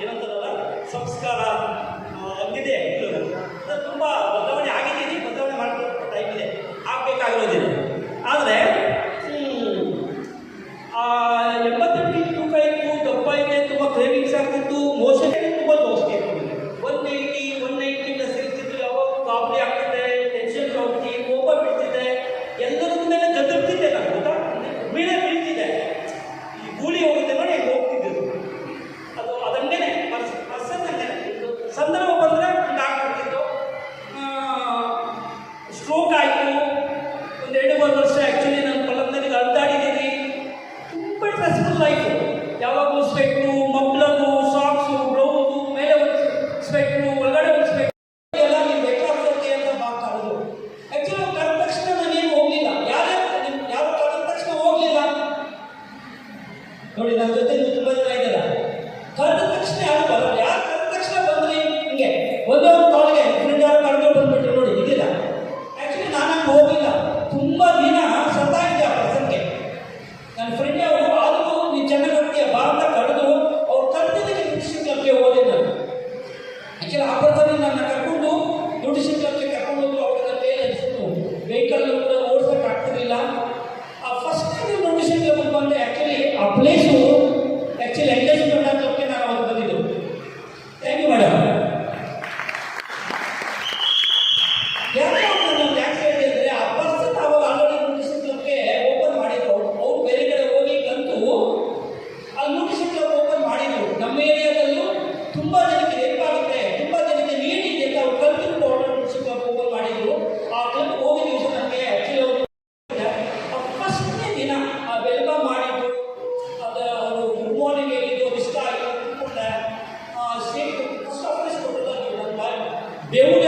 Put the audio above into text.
ಏನಂತಾರಲ್ಲ ಸಂಸ್ಕಾರ ಅಂದಿದೆ. ತುಂಬ ಬದಲಾವಣೆ ಆಗಿದ್ದೀನಿ, ಬದಲಾವಣೆ ಮಾಡ್ಕೊಳ್ಳೋ ಟೈಮ್ ಇದೆ, ಆಗಬೇಕಾಗಿರೋದಿದೆ. ಆದರೆ 88 ತೂಕ ಇತ್ತು, ದಪ್ಪ ಇದೆ, ತುಂಬ ಕ್ರೇವಿಂಗ್ಸ್ ಆಗ್ತಿತ್ತು, ಮೋಷನ್ ತುಂಬ ಜಾಸ್ತಿ ಆಗ್ತಿದೆ. 180 ಪ್ಲಸ್ ಇರ್ತಿತ್ತು. ಯಾವಾಗ ಗಾಬರಿ ಆಗ್ತಿದೆ, ಟೆನ್ಷನ್ ಹೋಗ್ತಿ, ಕೋಪ ಬೀಳ್ತಿದೆ, ಎಲ್ಲರ ಮೇಲೆ ಗದರ್ತಿದ್ದೆ ನಾನು. ಗೊತ್ತಾ, ಬೀಳ್ತಿದ್ದೆ, ಈ ಗೂಳಿ ಹೋಗುತ್ತೆ ನೋಡಿ, ಹೋಗ್ತಿದ್ದೆ. ಅದು ಅದಂಗೇನೆ ಪರ್ಸನ್ ಹಂಗೇನೆ. ಸಂದರ್ಭ ಬಂದರೆ ಆಗ್ಬಿಡ್ತಿತ್ತು. ಸ್ಟ್ರೋಕ್ ಆಯಿತು. ಒಂದು 2-3 ವರ್ಷ ಆ್ಯಕ್ಚುಲಿ ನಾನು ಪಲ್ಲಂನಲ್ಲಿ ಅಡ್ಡಾಡಿದ್ದೀನಿ. ತುಂಬ ಸ್ಟ್ರೆಸ್ಫುಲ್ ಆಯಿತು. ಯಾವಾಗಲೂ ಸ್ವೆಟ್ಟು, ಮಕ್ಕಳದು ಸಾಕ್ಸು, ಬ್ಲೌಸು, ಮೇಲೆ ಒಂದು ಸ್ವೆಟ್ಟು, ಒಳಗಡೆ ಒಂದು ಸ್ವೆಟ್ ಎಲ್ಲ ನೀವು ಬೇಕಾಗ್ತದೆ ಅಂತ ಮಾತಾಡೋದು. ಆ್ಯಕ್ಚುಲಿ ಕರೆದ ತಕ್ಷಣ ನಾನೇನು ಹೋಗಲಿಲ್ಲ. ಯಾರು ಕರೆದ ತಕ್ಷಣ ಹೋಗಲಿಲ್ಲ ನೋಡಿ. ನನ್ನ ಜೊತೆ ನೀವು ತುಂಬ ಜನ ಇದ್ದೀರ. ಕರೆದ ತಕ್ಷಣ ಯಾರು ಬರೋಲ್ಲ. ಯಾರು ಕರೆದ ತಕ್ಷಣ ಬಂದ್ರಿ ಹಿಂಗೆ ಒಂದೇ ಒಂದು ಕಾಲ್ಗೆ ಫ್ರೆಂಡ್ ಯಾರು ಕರೆದು ಬಂದ್ಬಿಟ್ರು ನೋಡಿ, ಇದಿಲ್ಲ. ಆ್ಯಕ್ಚುಲಿ ನಾನಂಗೆ ಹೋಗಿಲ್ಲ. ತುಂಬ ದಿನ ಸತ್ತಾಗಿದೆ ಆ ಪರ್ಸನ್ಗೆ. ನನ್ನ ಫ್ರೆಂಡ್ ಅವರು ಆದರೂ ನೀವು ಚೆನ್ನಾಗಿ ಹೋಗ್ತೀಯ ಬಾ ಅಂತ ಕರೆದು ಅವ್ರು ಕರೆದಿದ್ದಕ್ಕೆ ನ್ಯೂಟ್ರಿಷನ್ ಕ್ಲಬ್ಗೆ ಹೋದೆ ನಾನು. ಆ್ಯಕ್ಚುಲಿ ಆ ಪರ್ಸನ್ ನನ್ನ ಕರ್ಕೊಂಡು ನ್ಯೂಟ್ರಿಷನ್ ಕ್ಲಬ್ಗೆ ಕರ್ಕೊಂಡು ಹೋದ್ರು. ಅವ್ರನ್ನ ಕೈಯಲ್ಲಿ ಅನಿಸಿದ್ರು, ವೆಹಿಕಲ್ ಕೂಡ ಓಡಿಸೋಕೆ ಆಗ್ತಿರಲಿಲ್ಲ. ಆ ಫಸ್ಟ್ ಟೈಮ್ ನ್ಯೂಟ್ರಿಷನ್ ಕ್ಲಬ್ಗೆ ಬಂದೆ. ಆ್ಯಕ್ಚುಲಿ ಆ ಪ್ಲೇಸು ಆ್ಯಕ್ಚುಲಿ ಎಂಗೇಜ್ಮೆಂಟ್ ಕ್ಲಬ್ಗೆ ನಾನು ಅವ್ರು ಬಂದಿದ್ದು. Thank you madam. ಯಾಕೆ ಹೇಳಿದೆ ಅಂದರೆ ಆ ಪರ್ಸನ್ ಅವಾಗ ಆಲ್ರೆಡಿ ನ್ಯೂಟ್ರಿಷನ್ ಕ್ಲಬ್ಗೆ ಓಪನ್ ಮಾಡಿದ್ರು. ಅವ್ರು ಬೇರೆ ಕಡೆ ಹೋಗಿ ಕಂತು ಅಲ್ಲಿ ನ್ಯೂಟ್ರಿಷನ್ ಕ್ಲಬ್ ಓಪನ್ ಮಾಡಿದ್ರು. ನಮ್ಮ ಏರಿಯಾದಲ್ಲೂ ತುಂಬ ಜನಕ್ಕೆ ಹೆಲ್ಪ್ ಆಗುತ್ತೆ, ತುಂಬ ಜನಕ್ಕೆ ನೀಡ್ ಇದೆ ಅಂತ ಅವ್ರು ಕಲ್ತು ನ್ಯೂಟ್ರಿಷನ್ ಕ್ಲಬ್ ಓಪನ್ ಮಾಡಿದ್ರು. ಆ ಕ್ಲಬ್ ಹೋಗಿ ದಿವಸ ನನಗೆ ಆ್ಯಕ್ಚುಲಿ ಅವರು ಫಸ್ಟ್ನೇ ದಿನ ಆ ವೆಲ್ಕಮ್ ಮಾಡಿದ್ರು. ಅದು ಅವರು ಗುಡ್ ಮಾರ್ನಿಂಗ್ ಹೇಳಿದ್ದು ಇಷ್ಟ ಆಯಿತು. ಕೂತ್ಕೊಂಡೆ. ಫಸ್ಟ್ ಆಫೀಸ್ ಕೊಟ್ಟಿದ್ದು ನನ್ನ ದೇವ್ರ